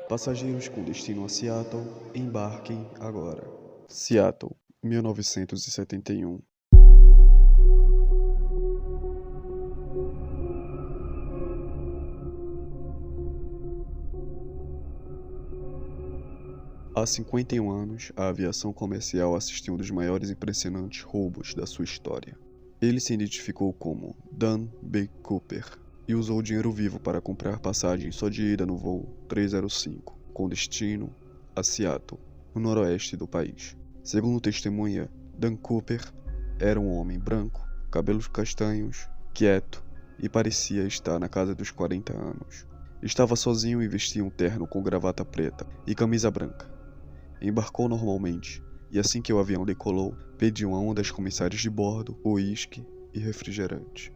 Passageiros com destino a Seattle, embarquem agora. Seattle, 1971. Há 51 anos, a aviação comercial assistiu um dos maiores e impressionantes roubos da sua história. Ele se identificou como Dan B. Cooper e usou dinheiro vivo para comprar passagem só de ida no voo 305, com destino a Seattle, no noroeste do país. Segundo testemunha, Dan Cooper era um homem branco, cabelos castanhos, quieto e parecia estar na casa dos 40 anos. Estava sozinho e vestia um terno com gravata preta e camisa branca. Embarcou normalmente, e assim que o avião decolou, pediu a uma das comissárias de bordo uísque e refrigerante.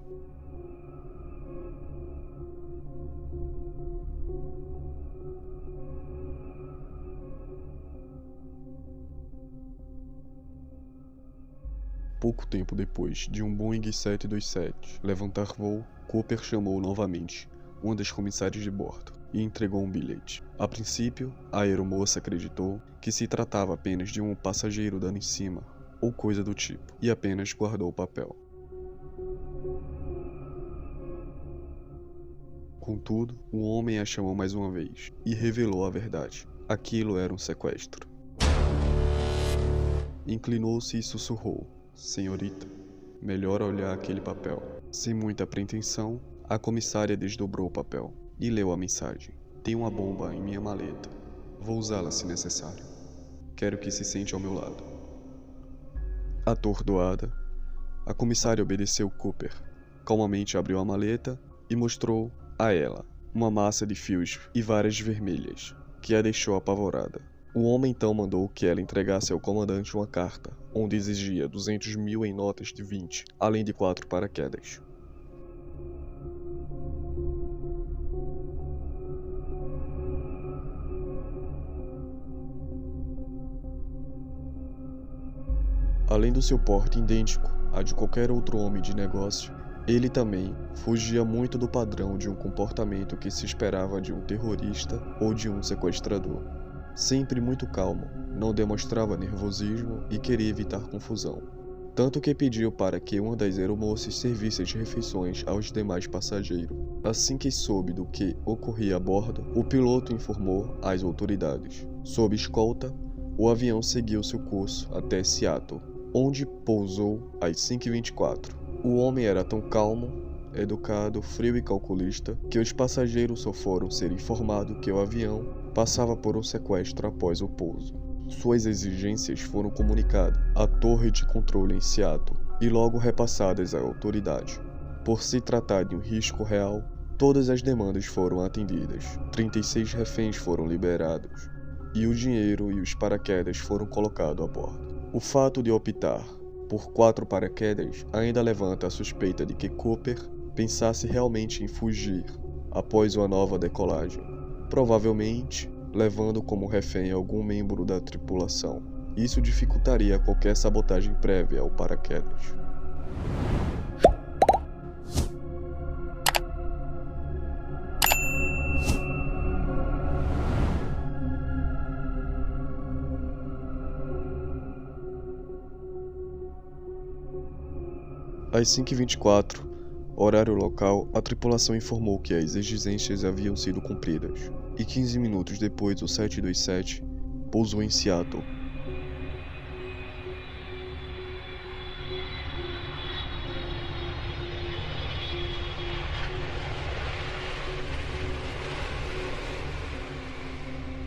Pouco tempo depois de um Boeing 727 levantar voo, Cooper chamou novamente uma das comissárias de bordo e entregou um bilhete. A princípio, a aeromoça acreditou que se tratava apenas de um passageiro dando em cima, ou coisa do tipo, e apenas guardou o papel. Contudo, o homem a chamou mais uma vez e revelou a verdade. Aquilo era um sequestro. Inclinou-se e sussurrou: "Senhorita, melhor olhar aquele papel." Sem muita pretensão, a comissária desdobrou o papel e leu a mensagem. "Tem uma bomba em minha maleta. Vou usá-la se necessário. Quero que se sente ao meu lado." Atordoada, a comissária obedeceu Cooper. Calmamente abriu a maleta e mostrou a ela uma massa de fios e varas vermelhas, que a deixou apavorada. O homem então mandou que ela entregasse ao comandante uma carta, onde exigia 200 mil em notas de 20, além de 4 paraquedas. Além do seu porte idêntico a de qualquer outro homem de negócio, ele também fugia muito do padrão de um comportamento que se esperava de um terrorista ou de um sequestrador. Sempre muito calmo, não demonstrava nervosismo e queria evitar confusão. Tanto que pediu para que uma das aeromoças servisse as refeições aos demais passageiros. Assim que soube do que ocorria a bordo, o piloto informou às autoridades. Sob escolta, o avião seguiu seu curso até Seattle, onde pousou às 5h24. O homem era tão calmo, educado, frio e calculista que os passageiros só foram ser informados que o avião passava por um sequestro após o pouso. Suas exigências foram comunicadas à torre de controle em Seattle e logo repassadas à autoridade. Por se tratar de um risco real, todas as demandas foram atendidas, 36 reféns foram liberados e o dinheiro e os paraquedas foram colocados a bordo. O fato de optar por 4 paraquedas ainda levanta a suspeita de que Cooper pensasse realmente em fugir após uma nova decolagem, provavelmente levando como refém algum membro da tripulação. Isso dificultaria qualquer sabotagem prévia ao paraquedas. Às 5h24, horário local, a tripulação informou que as exigências haviam sido cumpridas, e 15 minutos depois o 727 pousou em Seattle.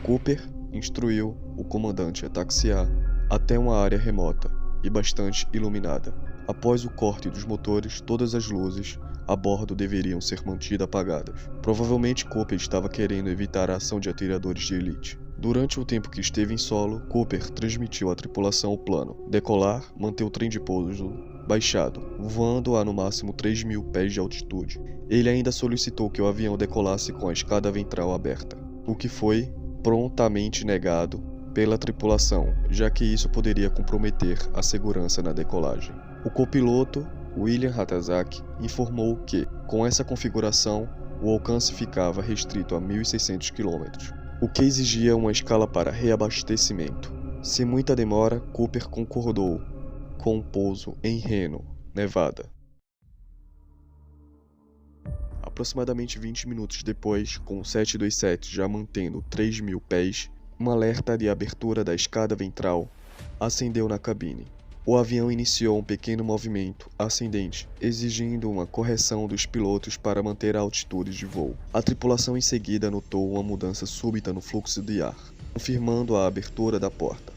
Cooper instruiu o comandante a taxiar até uma área remota e bastante iluminada. Após o corte dos motores, todas as luzes a bordo deveriam ser mantidas apagadas. Provavelmente Cooper estava querendo evitar a ação de atiradores de elite. Durante o tempo que esteve em solo, Cooper transmitiu à tripulação o plano: decolar, manter o trem de pouso baixado, voando a no máximo 3.000 pés de altitude. Ele ainda solicitou que o avião decolasse com a escada ventral aberta, o que foi prontamente negado pela tripulação, já que isso poderia comprometer a segurança na decolagem. O copiloto, William Hatazaki, informou que, com essa configuração, o alcance ficava restrito a 1.600 km. o que exigia uma escala para reabastecimento. Sem muita demora, Cooper concordou com um pouso em Reno, Nevada. Aproximadamente 20 minutos depois, com o 727 já mantendo 3.000 pés, um alerta de abertura da escada ventral acendeu na cabine. O avião iniciou um pequeno movimento ascendente, exigindo uma correção dos pilotos para manter a altitude de voo. A tripulação em seguida notou uma mudança súbita no fluxo de ar, confirmando a abertura da porta.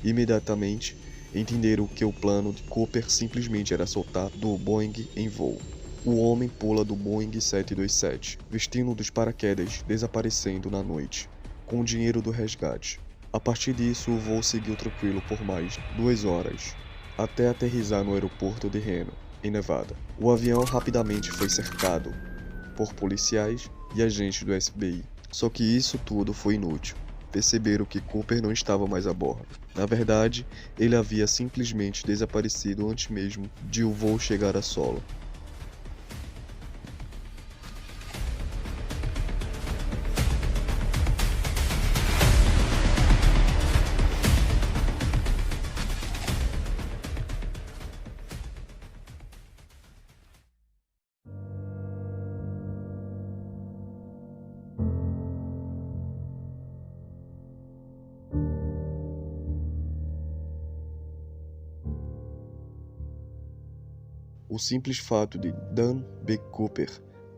Imediatamente, entenderam que o plano de Cooper simplesmente era soltar do Boeing em voo. O homem pula do Boeing 727, vestindo dos paraquedas, desaparecendo na noite, com o dinheiro do resgate. A partir disso, o voo seguiu tranquilo por mais 2 horas, até aterrissar no aeroporto de Reno, em Nevada. O avião rapidamente foi cercado por policiais e agentes do FBI. Só que isso tudo foi inútil. Perceberam que Cooper não estava mais a bordo. Na verdade, ele havia simplesmente desaparecido antes mesmo de o voo chegar a solo. O simples fato de Dan B. Cooper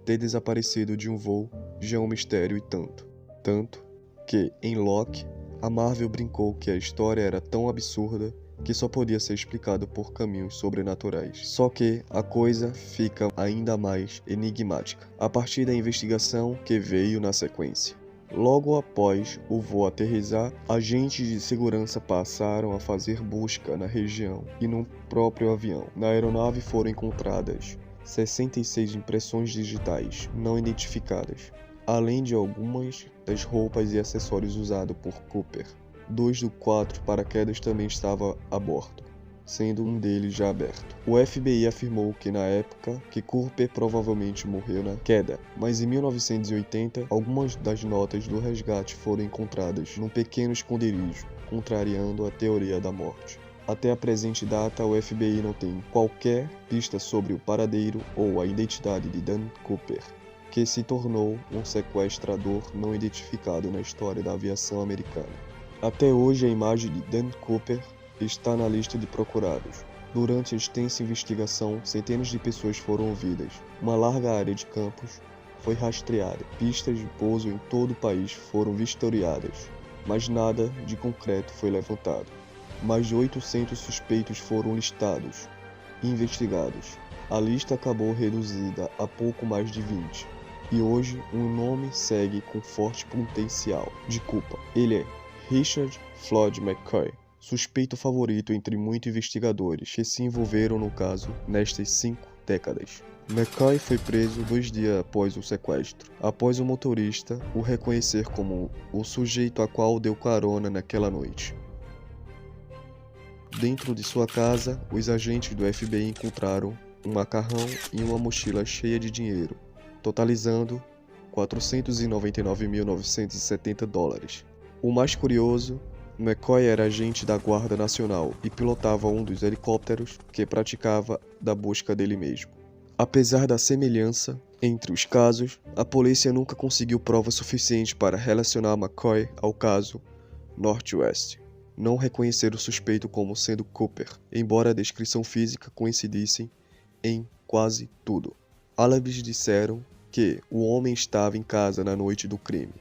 ter desaparecido de um voo já é um mistério e tanto. Tanto que, em Loki, a Marvel brincou que a história era tão absurda que só podia ser explicada por caminhos sobrenaturais. Só que a coisa fica ainda mais enigmática a partir da investigação que veio na sequência. Logo após o voo aterrissar, agentes de segurança passaram a fazer busca na região e no próprio avião. Na aeronave foram encontradas 66 impressões digitais não identificadas, além de algumas das roupas e acessórios usados por Cooper. 2 dos 4 paraquedas também estavam a bordo, sendo um deles já aberto. O FBI afirmou que na época que Cooper provavelmente morreu na queda, mas em 1980 algumas das notas do resgate foram encontradas num pequeno esconderijo, contrariando a teoria da morte. Até a presente data, o FBI não tem qualquer pista sobre o paradeiro ou a identidade de Dan Cooper, que se tornou um sequestrador não identificado na história da aviação americana. Até hoje, a imagem de Dan Cooper está na lista de procurados. Durante a extensa investigação, centenas de pessoas foram ouvidas. Uma larga área de campos foi rastreada. Pistas de pouso em todo o país foram vistoriadas, mas nada de concreto foi levantado. Mais de 800 suspeitos foram listados e investigados. A lista acabou reduzida a pouco mais de 20. E hoje, um nome segue com forte potencial de culpa. Ele é Richard Floyd McCoy, suspeito favorito entre muitos investigadores que se envolveram no caso nestas 5 décadas. McCoy foi preso 2 dias após o sequestro, após o motorista o reconhecer como o sujeito a qual deu carona naquela noite. Dentro de sua casa, os agentes do FBI encontraram um macarrão e uma mochila cheia de dinheiro, totalizando $499.970. O mais curioso, McCoy era agente da Guarda Nacional e pilotava um dos helicópteros que praticava da busca dele mesmo. Apesar da semelhança entre os casos, a polícia nunca conseguiu prova suficiente para relacionar McCoy ao caso Northwest. Não reconhecer o suspeito como sendo Cooper, embora a descrição física coincidisse em quase tudo. Álibis disseram que o homem estava em casa na noite do crime.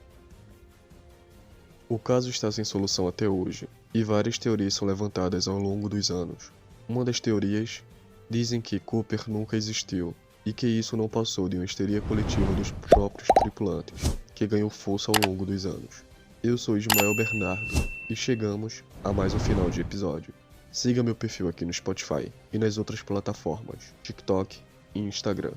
O caso está sem solução até hoje, e várias teorias são levantadas ao longo dos anos. Uma das teorias dizem que Cooper nunca existiu, e que isso não passou de uma histeria coletiva dos próprios tripulantes, que ganhou força ao longo dos anos. Eu sou Ismael Bernardo, e chegamos a mais um final de episódio. Siga meu perfil aqui no Spotify e nas outras plataformas, TikTok e Instagram.